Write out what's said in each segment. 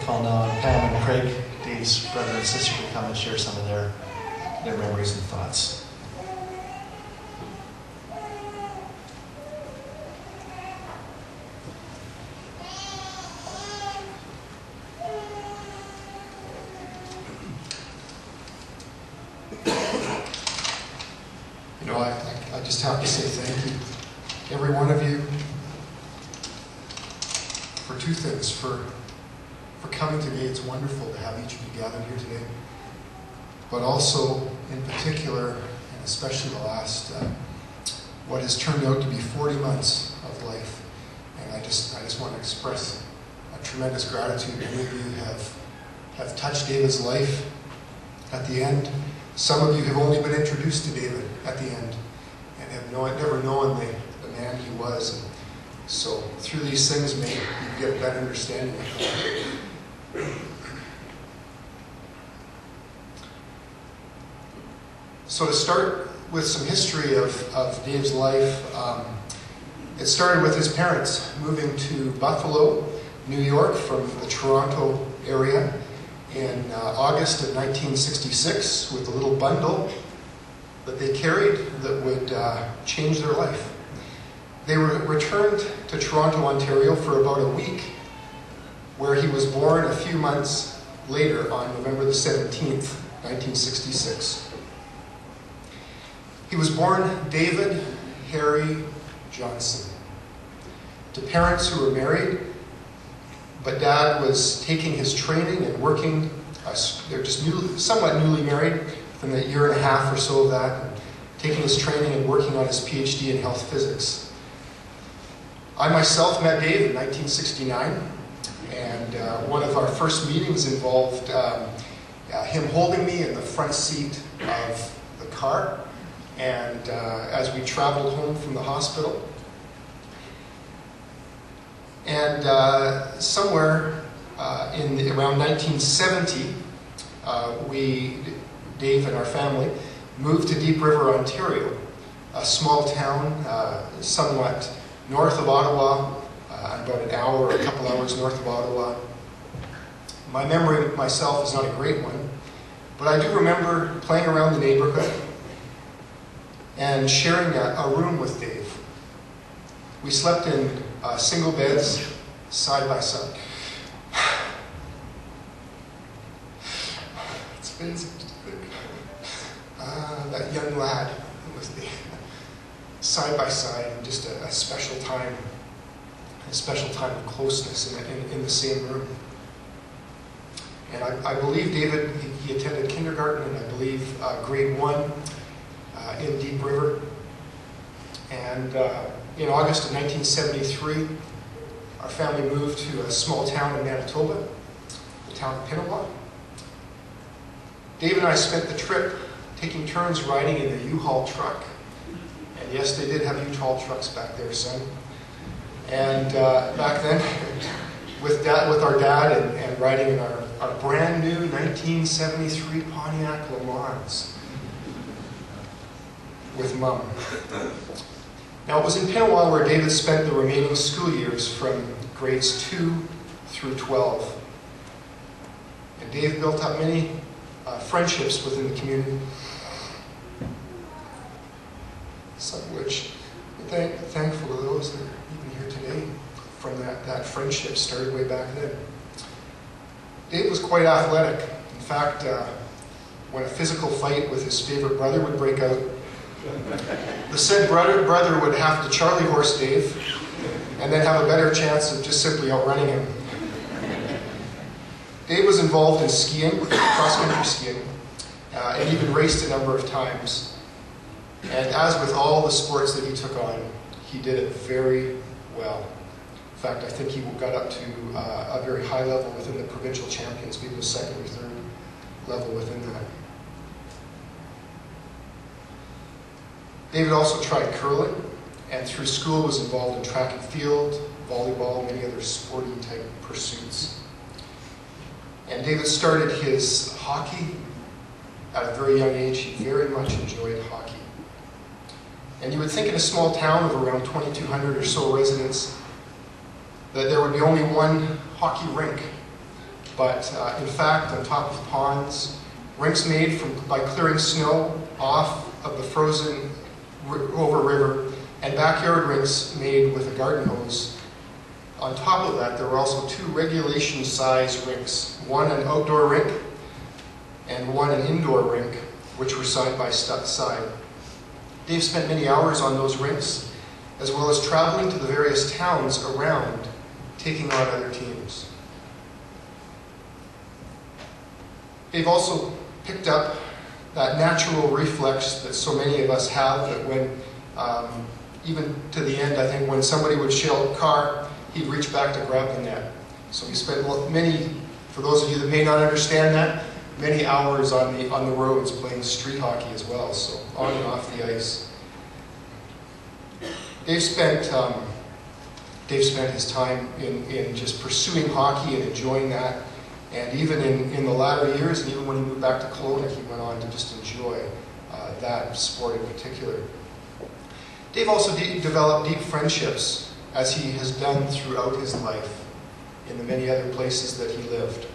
call now on Pam and Craig, Dave's brother and sister, to come and share some of their memories and thoughts. You know, I just have to say thank you, every one of you, for two things. For coming today. It's wonderful to have each of you gathered here today. But also, in particular, and especially the last, what has turned out to be 40 months of life. And I just want to express a tremendous gratitude. Many of you have touched David's life at the end. Some of you have only been introduced to David at the end and have never known the man he was. And so through these things, may you get a better understanding of him. So to start with some history of Dave's life, it started with his parents moving to Buffalo, New York from the Toronto area in August of 1966 with a little bundle that they carried that would change their life. They were returned to Toronto, Ontario for about a week, where he was born a few months later on November the 17th, 1966. He was born David Harry Johnson to parents who were married, but Dad was taking his training and working. They're just somewhat newly married, within a year and a half or so of that, and taking his training and working on his PhD in health physics. I myself met Dave in 1969, and one of our first meetings involved him holding me in the front seat of the car, and as we traveled home from the hospital. And somewhere around 1970, Dave and our family, moved to Deep River, Ontario, a small town somewhat north of Ottawa, about an hour or a couple hours north of Ottawa. My memory of myself is not a great one, but I do remember playing around the neighborhood and sharing a room with Dave. We slept in single beds, side by side. It's amazing to think. That young lad with me, side by side, and just a special time of closeness in the same room. And I believe David, he attended kindergarten, and I believe grade 1 in Deep River. And in August of 1973, our family moved to a small town in Manitoba, the town of Pinawa. Dave and I spent the trip taking turns riding in the U-Haul truck. And yes, they did have U-Haul trucks back there, son. And back then, with our dad and riding in our brand new 1973 Pontiac Le Mans with Mom. Now, it was in Pinawa where David spent the remaining school years from grades 2 through 12. And Dave built up many friendships within the community, some of which we're thankful to those that are even here today from that friendship started way back then. Dave was quite athletic. In fact, when a physical fight with his favorite brother would break out, the said brother would have to Charlie horse Dave and then have a better chance of just simply outrunning him. Dave was involved in skiing, cross-country skiing, and even raced a number of times. And as with all the sports that he took on, he did it very well. In fact, I think he got up to a very high level within the provincial champions, maybe the second or third level within that. David also tried curling, and through school was involved in track and field, volleyball, many other sporty type pursuits. And David started his hockey at a very young age. He very much enjoyed hockey. And you would think in a small town of around 2,200 or so residents that there would be only one hockey rink. but in fact, on top of ponds, rinks made by clearing snow off of the frozen over river, and backyard rinks made with a garden hose. On top of that, there were also 2 regulation-size rinks, one an outdoor rink and one an indoor rink, which were side by side. Dave spent many hours on those rinks, as well as traveling to the various towns around, taking on other teams. Dave also picked up that natural reflex that so many of us have, that when, even to the end, I think, when somebody would shell a car, he'd reach back to grab the net. So he spent many, for those of you that may not understand that, many hours on the roads playing street hockey as well, so on and off the ice. Dave spent his time in just pursuing hockey and enjoying that. And even in the latter years, and even when he moved back to Kelowna, he went on to just enjoy that sport in particular. Dave also developed deep friendships, as he has done throughout his life in the many other places that he lived.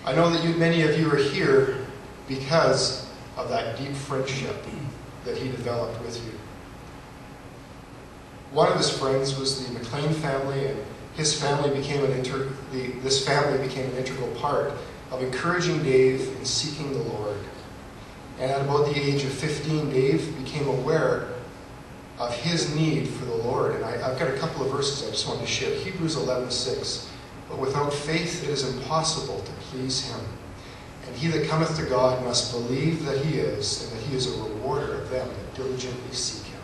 I know that many of you are here because of that deep friendship that he developed with you. One of his friends was the McLean family, and his family became this family became an integral part of encouraging Dave in seeking the Lord. And at about the age of 15, Dave became aware of his need for the Lord. And I've got a couple of verses I just wanted to share. Hebrews 11:6. But without faith it is impossible to please him. And he that cometh to God must believe that he is, and that he is a rewarder of them that diligently seek him.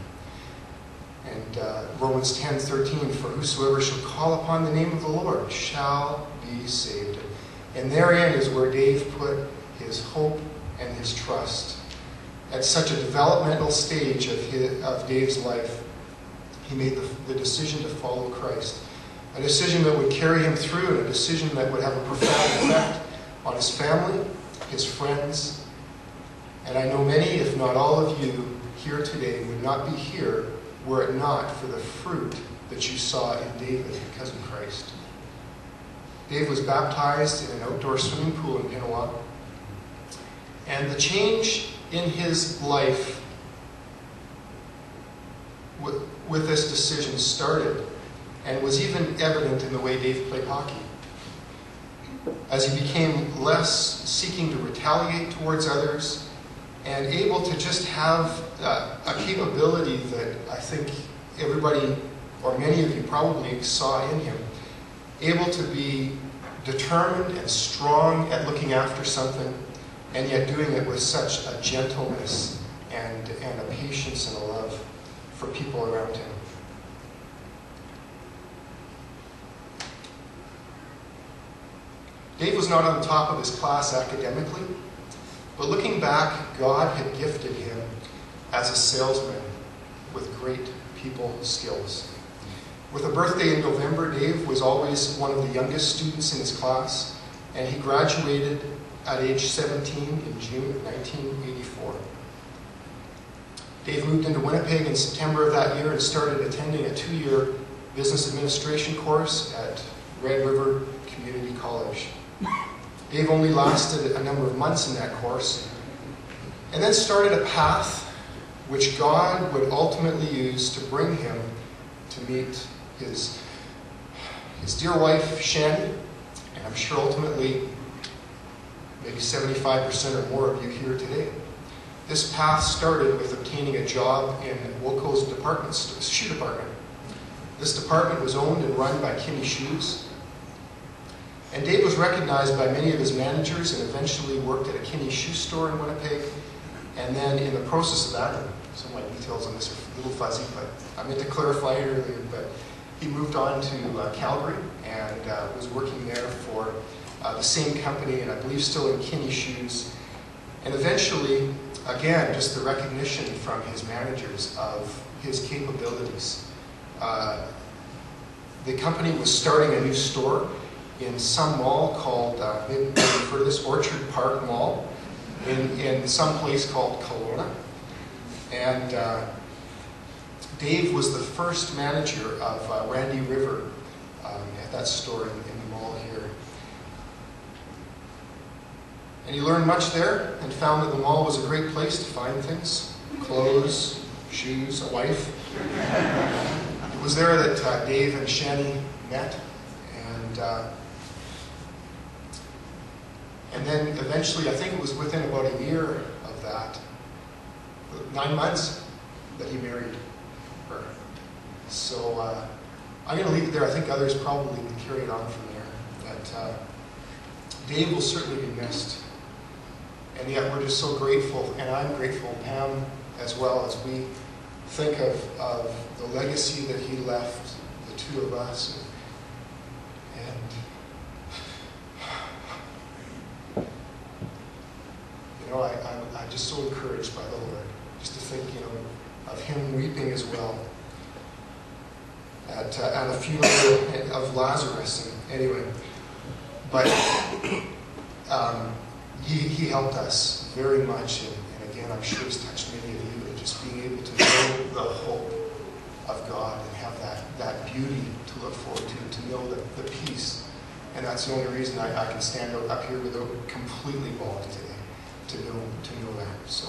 And Romans 10:13, for whosoever shall call upon the name of the Lord shall be saved. And therein is where Dave put his hope and his trust. At such a developmental stage of Dave's life, he made the decision to follow Christ. A decision that would carry him through, and a decision that would have a profound effect on his family, his friends. And I know many, if not all of you here today, would not be here were it not for the fruit that you saw in David because of Christ. Dave was baptized in an outdoor swimming pool in Pinawa. And the change in his life with this decision started, and was even evident in the way Dave played hockey. As he became less seeking to retaliate towards others, and able to just have a capability that I think everybody, or many of you probably saw in him, able to be determined and strong at looking after something, and yet doing it with such a gentleness and a patience and a love for people around him. Dave was not on top of his class academically, but looking back, God had gifted him as a salesman with great people skills. With a birthday in November, Dave was always one of the youngest students in his class, and he graduated at age 17 in June of 1984. Dave moved into Winnipeg in September of that year and started attending a 2-year business administration course at Red River Community College. Dave only lasted a number of months in that course, and then started a path which God would ultimately use to bring him to meet his dear wife, Shen, and I'm sure ultimately maybe 75% or more of you here today. This path started with obtaining a job in Woolco's shoe department. This department was owned and run by Kinney Shoes. And Dave was recognized by many of his managers and eventually worked at a Kinney shoe store in Winnipeg. And then in the process of that, and some of my details on this are a little fuzzy, but I meant to clarify it earlier, but he moved on to Calgary and was working there for the same company, and I believe still in Kinney Shoes. And eventually, again, just the recognition from his managers of his capabilities. The company was starting a new store in some mall called, maybe you've heard of this, Orchard Park Mall, in some place called Kelowna. And Dave was the first manager of Randy River, at that store in the mall here. And he learned much there and found that the mall was a great place to find things: clothes, shoes, a wife. It was there that Dave and Shani met, and then eventually, I think it was within about a year of that, 9 months, that he married her. So I'm going to leave it there. I think others probably can carry it on from there. But Dave will certainly be missed. And yet we're just so grateful, and I'm grateful, Pam, as well, as we think of the legacy that he left, the two of us. And you know, I'm just so encouraged by the Lord, just to think, you know, of him weeping as well at a funeral of Lazarus. And anyway, but he helped us very much, and again, I'm sure he's touched many of you, and just being able to know the hope of God and have that beauty to look forward to know the peace. And that's the only reason I can stand up here without completely bawling today, to know that. So